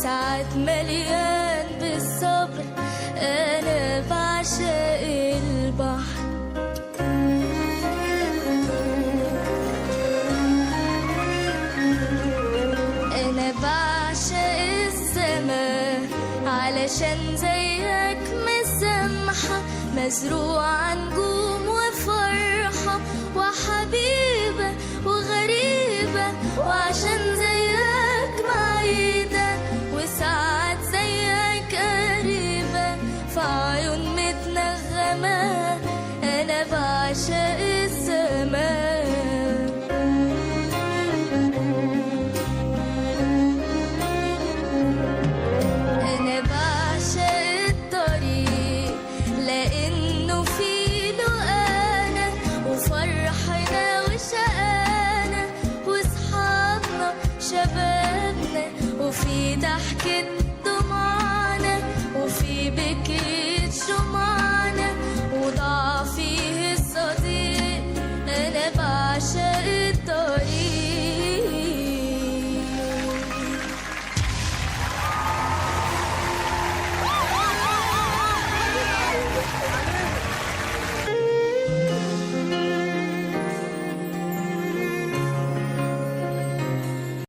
وساعات مليان بالصبر. أنا بعشق البحر. أنا بعشق السماء علشان زيك مسامحة، مزروعة نجوم وفرحة وحبيبة وغريبة، وعشان زيك بعيدة وساعات زيك قريبة، في عيون متنغمة. أنا بعشق السماء. أنا بعشق الطريق لأنه فيه له أنا، وفرحنا وشقانا وصحابنا شبابنا، وفي ضحكة